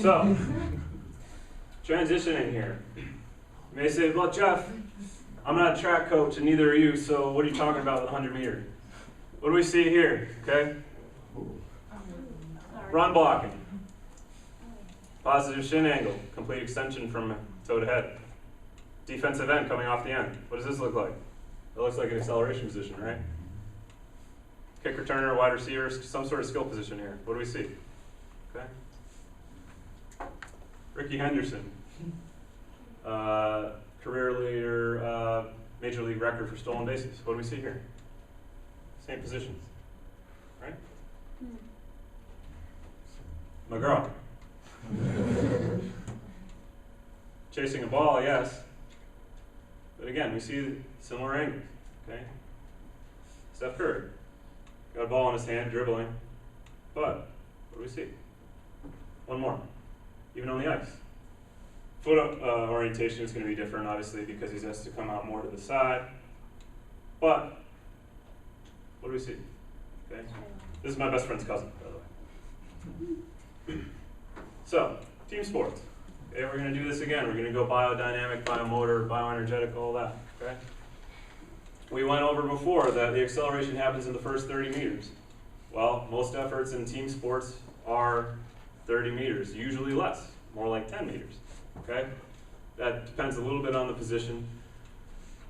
So, transitioning here. You may say, well, Jeff, I'm not a track coach and neither are you, so what are you talking about with 100 meter? What do we see here, okay? Run blocking. Positive shin angle, complete extension from toe to head. Defensive end coming off the end. What does this look like? It looks like an acceleration position, right? Kick returner, wide receiver, some sort of skill position here. What do we see? Okay. Ricky Henderson, career leader, major league record for stolen bases. What do we see here? Same positions, right? McGraw. Chasing a ball, yes. But again, we see similar angles, okay? Steph Curry. Got a ball in his hand, dribbling. But, what do we see? One more. Even on the ice. Foot orientation is going to be different, obviously, because he has to come out more to the side. But, what do we see? Okay. This is my best friend's cousin, by the way. So, team sports. Okay, we're going to do this again. We're going to go biodynamic, biomotor, bioenergetic, all that. Okay. We went over before that the acceleration happens in the first 30 meters. Well, most efforts in team sports are 30 meters, usually less, more like 10 meters. Okay? That depends a little bit on the position.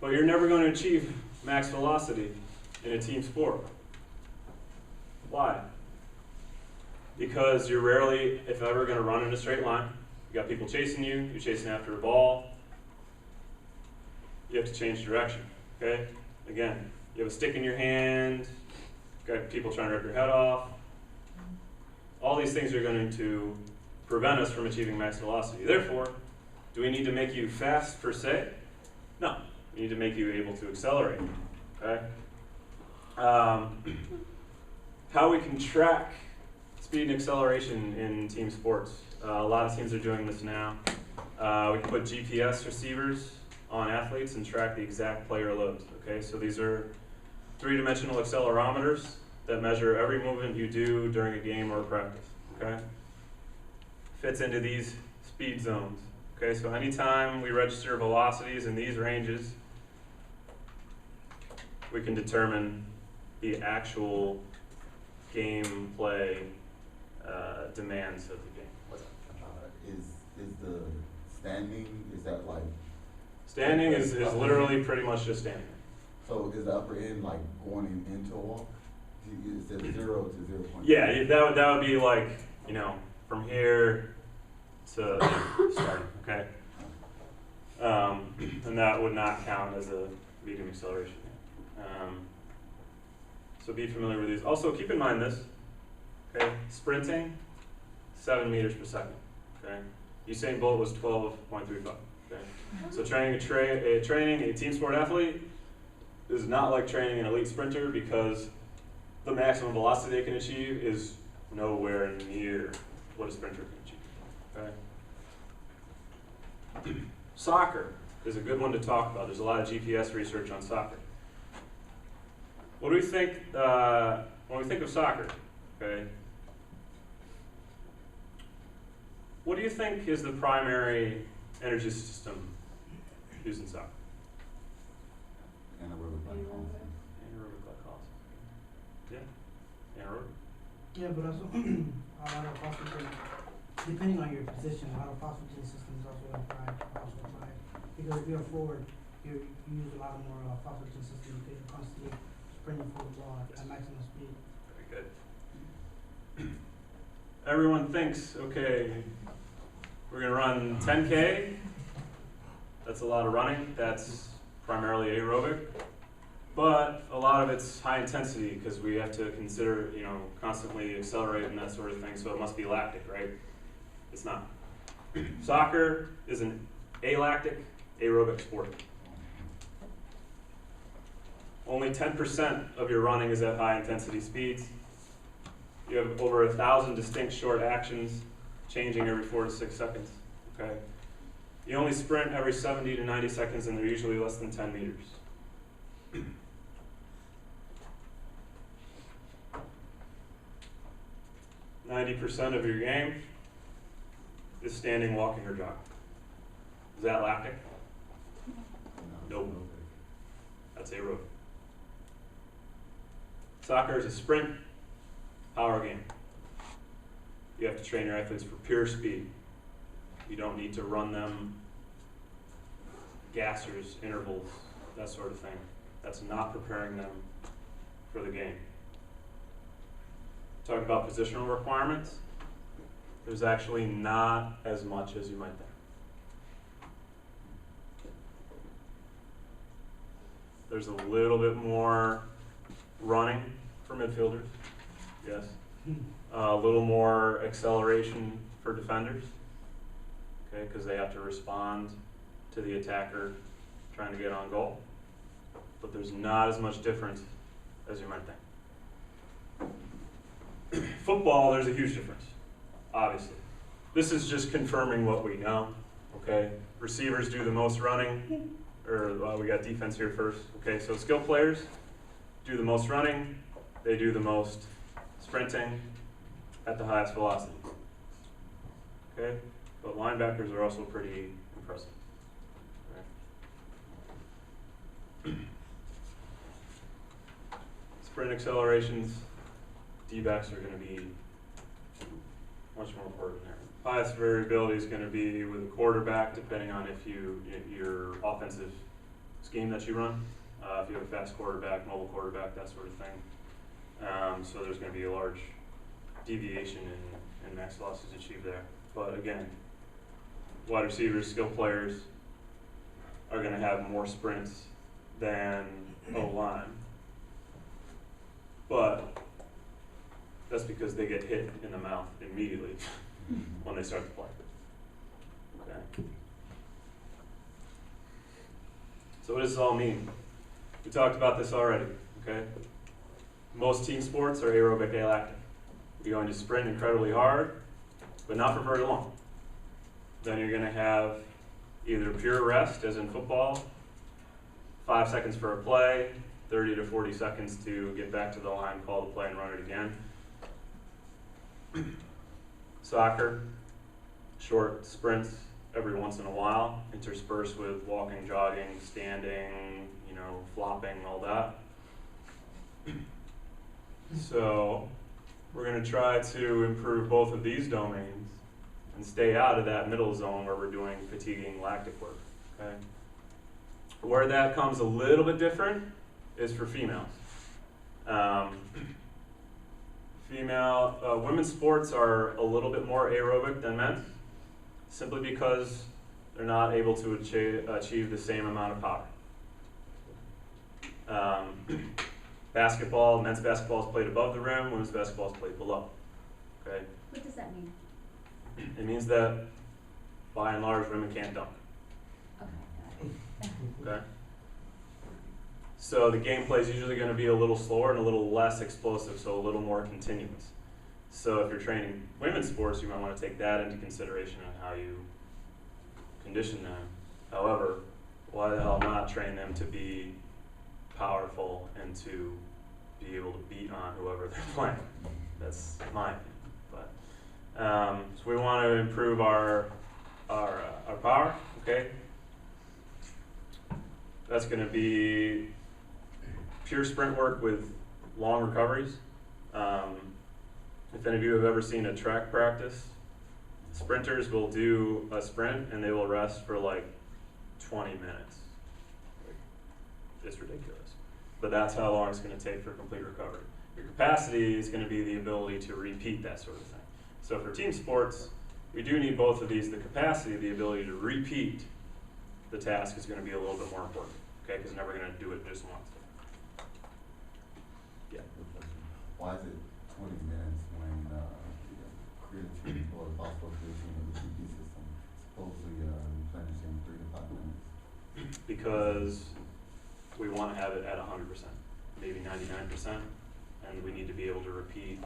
But you're never going to achieve max velocity in a team sport. Why? Because you're rarely, if ever, going to run in a straight line. You got people chasing you, you're chasing after a ball. You have to change direction. Okay? Again, you have a stick in your hand, got people trying to rip your head off. All these things are going to prevent us from achieving max velocity. Therefore, do we need to make you fast per se? No. We need to make you able to accelerate. Okay? How we can track speed and acceleration in team sports. A lot of teams are doing this now. We can put GPS receivers on athletes and track the exact player loads. Okay, so these are three-dimensional accelerometers that measure every movement you do during a game or a practice. Okay, fits into these speed zones. Okay, so anytime we register velocities in these ranges, we can determine the actual gameplay demands of the game. What's that? Is the standing, is that like? Standing is literally pretty much just standing. So is the upper end like going into a wall? It says 0 to 0. Yeah, that would be like, you know, from here to starting, okay? And that would not count as a medium acceleration. So be familiar with these. Also, keep in mind this, okay? Sprinting, 7 meters per second, okay? Usain Bolt was 12.35, okay? So training a team sport athlete is not like training an elite sprinter because the maximum velocity they can achieve is nowhere near what a sprinter can achieve, okay? Soccer is a good one to talk about. There's a lot of GPS research on soccer. What do we think when we think of soccer, okay? What do you think is the primary energy system used in soccer? Anaerobic glycolysis. Anaerobic glycolysis. Yeah? Anaerobic? Yeah, but also a lot of phosphagen, depending on your position, a lot of phosphagen systems also apply. Because if you're forward, you use a lot more phosphagen systems because you're constantly sprinting for the ball at maximum speed. Very good. Everyone thinks, okay, we're going to run 10K. That's a lot of running. That's primarily aerobic. But a lot of it's high intensity because we have to consider, you know, constantly accelerate and that sort of thing. So it must be lactic, right? It's not. Soccer is an alactic aerobic sport. Only 10% of your running is at high intensity speeds. You have over 1,000 distinct short actions changing every 4 to 6 seconds. Okay. You only sprint every 70 to 90 seconds and they're usually less than 10 meters. 90% of your game is standing, walking, or jogging. Is that lactic? No. Nope. That's aerobic. Soccer is a sprint power game. You have to train your athletes for pure speed. You don't need to run them gassers, intervals, that sort of thing. That's not preparing them for the game. Talk about positional requirements. There's actually not as much as you might think. There's a little bit more running for midfielders, yes. A little more acceleration for defenders, okay, because they have to respond to the attacker trying to get on goal. But there's not as much difference as you might think. Football, there's a huge difference, obviously. This is just confirming what we know, okay? Receivers do the most running, or we got defense here first. Okay, so skill players do the most running, they do the most sprinting at the highest velocity. Okay, but linebackers are also pretty impressive. Okay. Sprint accelerations, D-backs are going to be much more important there. Highest variability is going to be with a quarterback, depending on if your offensive scheme that you run. If you have a fast quarterback, mobile quarterback, that sort of thing. So there's going to be a large deviation in max velocities achieved there. But again, wide receivers, skill players are going to have more sprints than O-line. But that's because they get hit in the mouth immediately when they start to play. Okay. So what does this all mean? We talked about this already, okay? Most team sports are aerobic alactic. You're going to sprint incredibly hard, but not for very long. Then you're going to have either pure rest, as in football, 5 seconds for a play, 30 to 40 seconds to get back to the line, call the play, and run it again. Soccer, short sprints every once in a while, interspersed with walking, jogging, standing, flopping, all that. So we're going to try to improve both of these domains and stay out of that middle zone where we're doing fatiguing lactic work. Okay? Where that comes a little bit different is for females. Women's sports are a little bit more aerobic than men's, simply because they're not able to achieve the same amount of power. Basketball, men's basketball is played above the rim, women's basketball is played below. Okay? What does that mean? It means that, by and large, women can't dunk. Okay. Okay? So the gameplay is usually going to be a little slower and a little less explosive, so a little more continuous. So if you're training women's sports, you might want to take that into consideration on how you condition them. However, why the hell not train them to be powerful and to be able to beat on whoever they're playing? That's my opinion. But so we want to improve our power. Okay, that's going to be pure sprint work with long recoveries. If any of you have ever seen a track practice, sprinters will do a sprint and they will rest for like 20 minutes. It's ridiculous. But that's how long it's going to take for complete recovery. Your capacity is going to be the ability to repeat that sort of thing. So for team sports, we do need both of these. The capacity, the ability to repeat the task is going to be a little bit more important, okay? Because we're never going to do it just once. Yeah. Why is it 20 minutes when the creatine or phosphocreatine in the CP system supposedly replenishing 3 to 5 minutes? Because we want to have it at 100%, maybe 99%, and we need to be able to repeat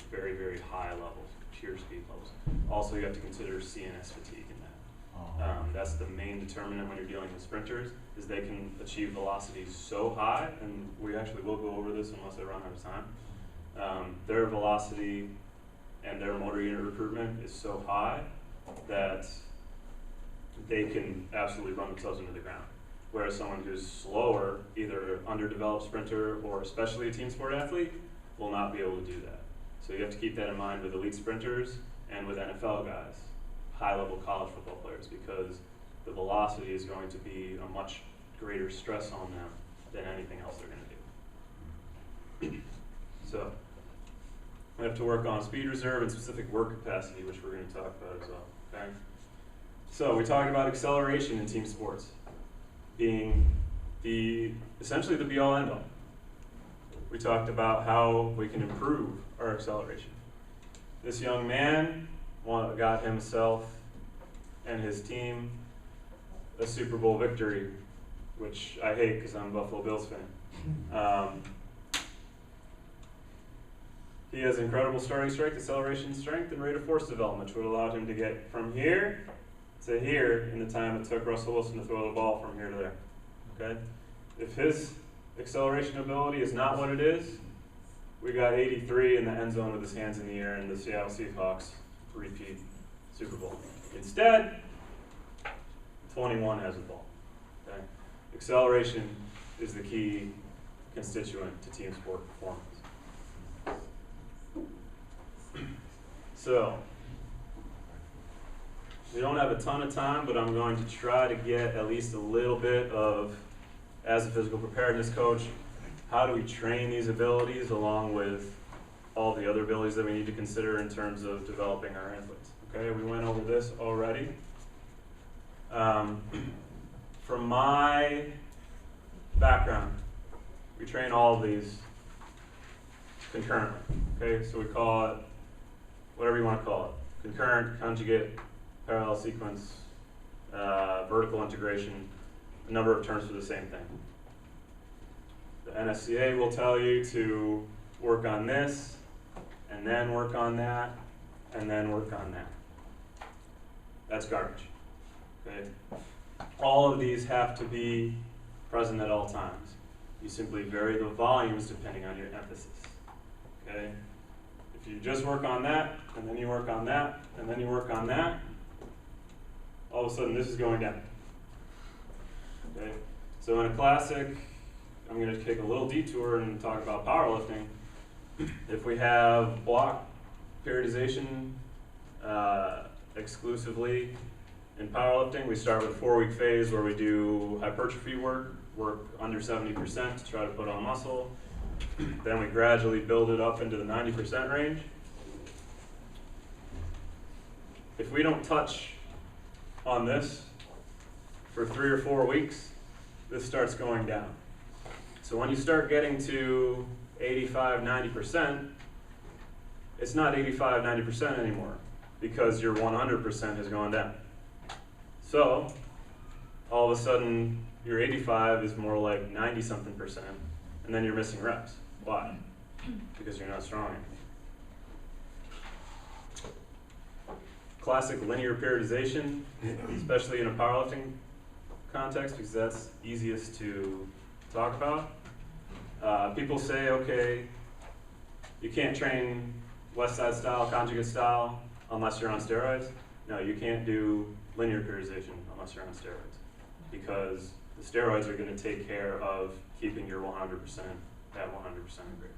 very, very high levels, pure speed levels. Also, you have to consider CNS fatigue in that. That's the main determinant when you're dealing with sprinters, is they can achieve velocities so high, and we actually will go over this unless I run out of time. Their velocity and their motor unit recruitment is so high that they can absolutely run themselves into the ground. Whereas someone who's slower, either underdeveloped sprinter or especially a team sport athlete, will not be able to do that. So you have to keep that in mind with elite sprinters and with NFL guys, high-level college football players, because the velocity is going to be a much greater stress on them than anything else they're going to do. So we have to work on speed reserve and specific work capacity, which we're going to talk about as well. Okay. So we talked about acceleration in team sports being essentially the be-all end-all. We talked about how we can improve our acceleration. This young man got himself and his team a Super Bowl victory, which I hate because I'm a Buffalo Bills fan. He has incredible starting strength, acceleration strength, and rate of force development, which would allow him to get from here to here in the time it took Russell Wilson to throw the ball from here to there. Okay? If his acceleration ability is not what it is, we got 83 in the end zone with his hands in the air, and the Seattle Seahawks repeat Super Bowl. Instead, 21 has the ball. Okay? Acceleration is the key constituent to team sport performance. So, we don't have a ton of time, but I'm going to try to get at least a little bit of, as a physical preparedness coach, how do we train these abilities along with all the other abilities that we need to consider in terms of developing our athletes. Okay, we went over this already. From my background, we train all of these concurrently. Okay, so we call it whatever you want to call it: concurrent, conjugate, parallel sequence, vertical integration, a number of terms for the same thing. The NSCA will tell you to work on this, and then work on that, and then work on that. That's garbage. Okay? All of these have to be present at all times. You simply vary the volumes depending on your emphasis. Okay? If you just work on that, and then you work on that, and then you work on that, all of a sudden this is going down. Okay? So in a classic, I'm going to take a little detour and talk about powerlifting. If we have block periodization exclusively in powerlifting, we start with a 4-week phase where we do hypertrophy work under 70% to try to put on muscle. Then we gradually build it up into the 90% range. If we don't touch on this for 3 or 4 weeks, this starts going down. So when you start getting to 85, 90%, it's not 85, 90% anymore because your 100% has gone down. So all of a sudden your 85 is more like 90-something%, and then you're missing reps. Why? Because you're not strong enough. Classic linear periodization, especially in a powerlifting context, because that's easiest to talk about. People say, okay, you can't train West Side style, conjugate style, unless you're on steroids. No, you can't do linear periodization unless you're on steroids, because the steroids are going to take care of keeping your 100% at 100% or greater.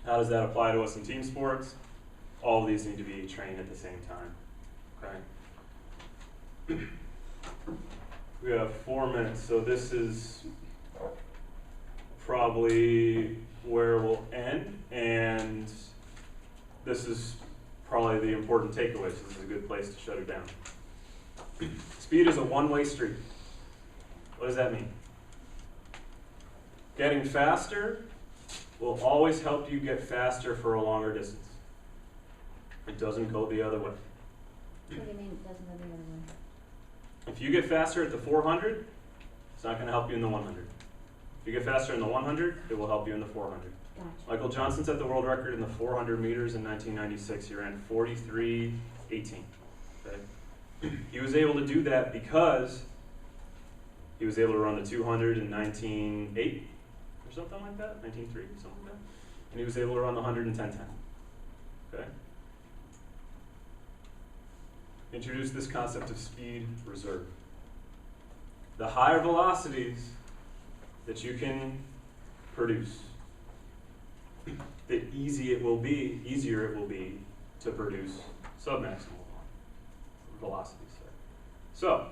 How does that apply to us in team sports? All of these need to be trained at the same time. Okay. We have 4 minutes, so this is probably where we'll end, and this is probably the important takeaway, so this is a good place to shut it down. Speed is a one-way street. What does that mean? Getting faster will always help you get faster for a longer distance. It doesn't go the other way. What do you mean it doesn't go the other way? If you get faster at the 400, it's not going to help you in the 100. If you get faster in the 100, it will help you in the 400. Gotcha. Michael Johnson set the world record in the 400 meters in 1996. He ran 43:18. Okay? He was able to do that because he was able to run the 200 in 19:8 or something like that, 19:3, something like that. And he was able to run the 100 in 10:10. Okay? introduced this concept of speed reserve. The higher velocities that you can produce, the easier it will be to produce submaximal velocities. So,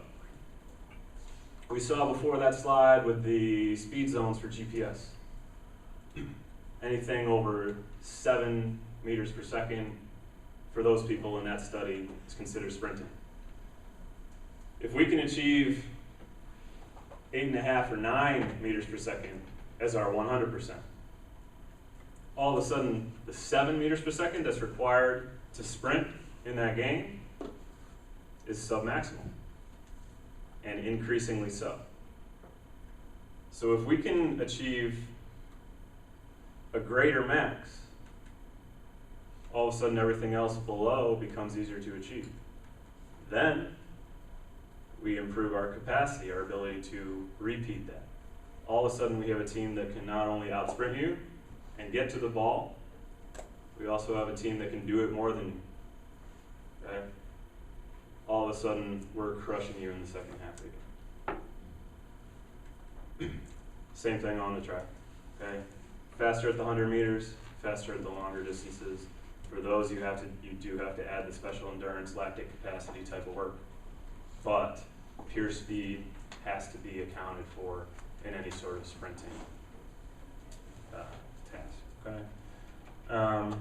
we saw before that slide with the speed zones for GPS. Anything over 7 meters per second for those people in that study is considered sprinting. If we can achieve 8.5 or 9 meters per second as our 100%, all of a sudden the 7 meters per second that's required to sprint in that game is submaximal, and increasingly so. So if we can achieve a greater max, all of a sudden everything else below becomes easier to achieve. Then we improve our capacity, our ability to repeat that. All of a sudden we have a team that can not only outsprint you and get to the ball, we also have a team that can do it more than you. Okay? All of a sudden we're crushing you in the second half of the game. Same thing on the track. Okay? Faster at the 100 meters, faster at the longer distances. For those you do have to add the special endurance, lactic capacity type of work. But pure speed has to be accounted for in any sort of sprinting task. Okay?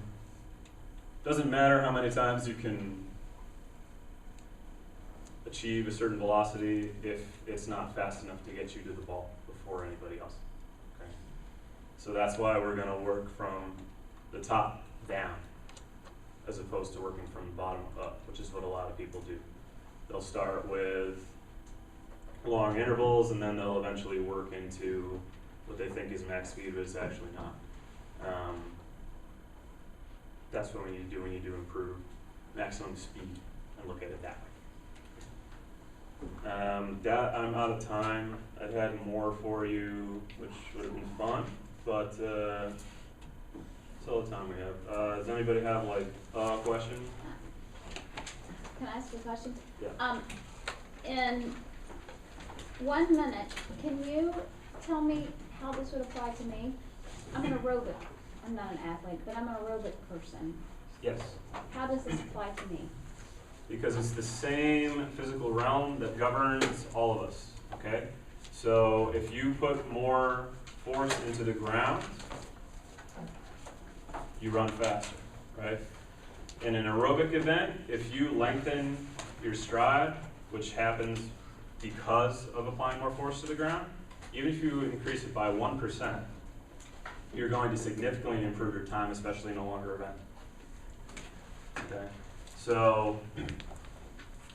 Doesn't matter how many times you can achieve a certain velocity if it's not fast enough to get you to the ball before anybody else. Okay? So that's why we're going to work from the top down as opposed to working from the bottom up, which is what a lot of people do. They'll start with long intervals and then they'll eventually work into what they think is max speed, but it's actually not. That's what you do when you do improve maximum speed and look at it that way. I'm out of time. I've had more for you, which would have been fun, but that's all the time we have. Does anybody have like a question? Can I ask you a question? Yeah. In 1 minute, can you tell me how this would apply to me? I'm an aerobic. I'm not an athlete, but I'm an aerobic person. Yes. How does this apply to me? Because it's the same physical realm that governs all of us, okay? So if you put more force into the ground, you run faster, right? In an aerobic event, if you lengthen your stride, which happens because of applying more force to the ground, even if you increase it by 1%, you're going to significantly improve your time, especially in a longer event. Okay? So,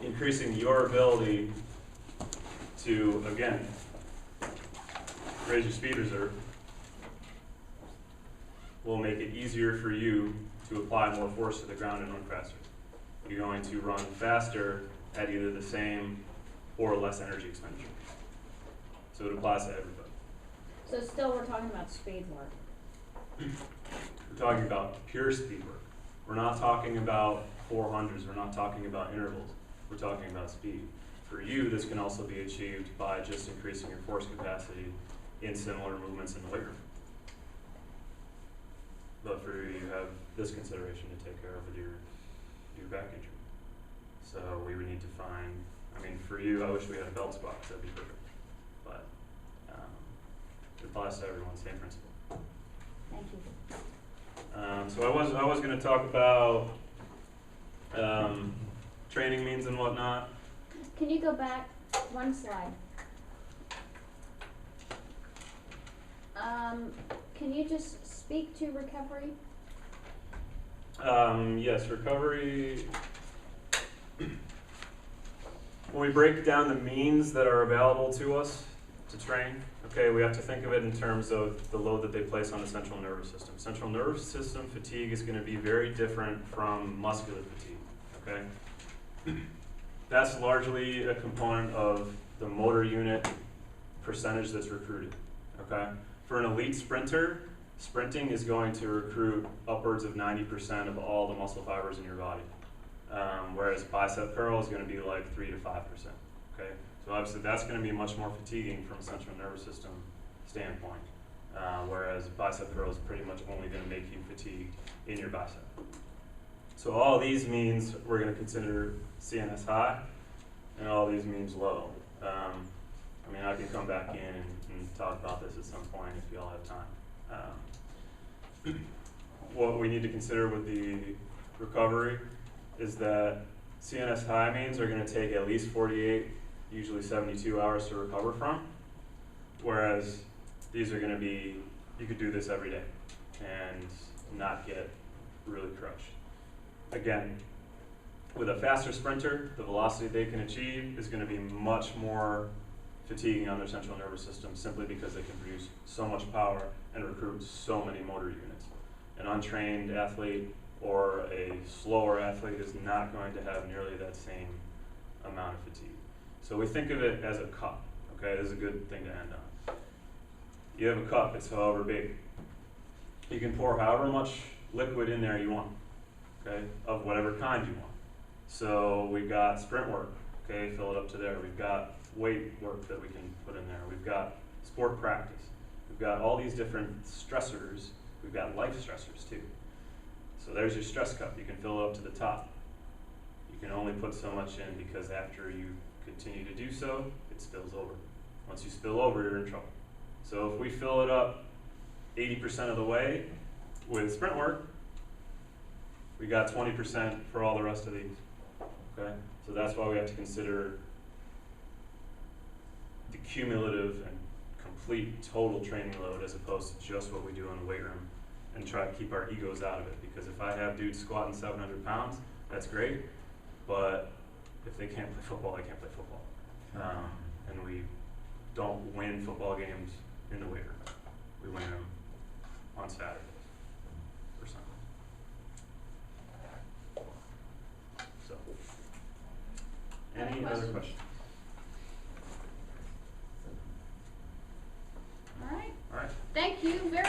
increasing your ability to, again, raise your speed reserve will make it easier for you to apply more force to the ground and run faster. You're going to run faster at either the same or less energy expenditure. So it applies to everybody. So still we're talking about speed work. We're talking about pure speed work. We're not talking about 400s. We're not talking about intervals. We're talking about speed. For you, this can also be achieved by just increasing your force capacity in similar movements in the weight room. But for you, you have this consideration to take care of with your back injury. So we would need to find, I mean, for you, I wish we had a belt squat, that'd be perfect. But it applies to everyone, same principle. Thank you. So I was going to talk about training means and whatnot. Can you go back one slide? Can you just speak to recovery? Yes, recovery. When we break down the means that are available to us to train, okay, we have to think of it in terms of the load that they place on the central nervous system. Central nervous system fatigue is going to be very different from muscular fatigue, okay? That's largely a component of the motor unit percentage that's recruited, okay? For an elite sprinter, sprinting is going to recruit upwards of 90% of all the muscle fibers in your body. Whereas whereas bicep curl is gonna be like 3 to 5%, okay? So obviously that's gonna be much more fatiguing from a central nervous system standpoint, whereas bicep curl is pretty much only gonna make you fatigued in your bicep. So all these means we're gonna consider CNS high, and all these means low. I mean, I can come back in and talk about this at some point if y'all have time. What we need to consider with the recovery is that CNS high means are gonna take at least 48, usually 72 hours to recover from, whereas these are gonna be, you could do this every day and not get really crushed. Again, with a faster sprinter, the velocity they can achieve is gonna be much more fatiguing on their central nervous system simply because they can produce so much power and recruit so many motor units. An untrained athlete or a slower athlete is not going to have nearly that same amount of fatigue. So we think of it as a cup, okay? This is a good thing to end on. You have a cup, it's however big. You can pour however much liquid in there you want, okay? Of whatever kind you want. So we've got sprint work, okay? Fill it up to there. We've got weight work that we can put in there. We've got sport practice. We've got all these different stressors. We've got life stressors too. So there's your stress cup. You can fill it up to the top. You can only put so much in because after you continue to do so, it spills over. Once you spill over, you're in trouble. So if we fill it up 80% of the way with sprint work, we got 20% for all the rest of these, okay? So that's why we have to consider the cumulative and complete total training load as opposed to just what we do in the weight room and try to keep our egos out of it. Because if I have dudes squatting 700 pounds, that's great, but if they can't play football, they can't play football. And we don't win football games in the weight room. We win them on Saturdays or Sundays. So, any other questions? All right. All right. Thank you very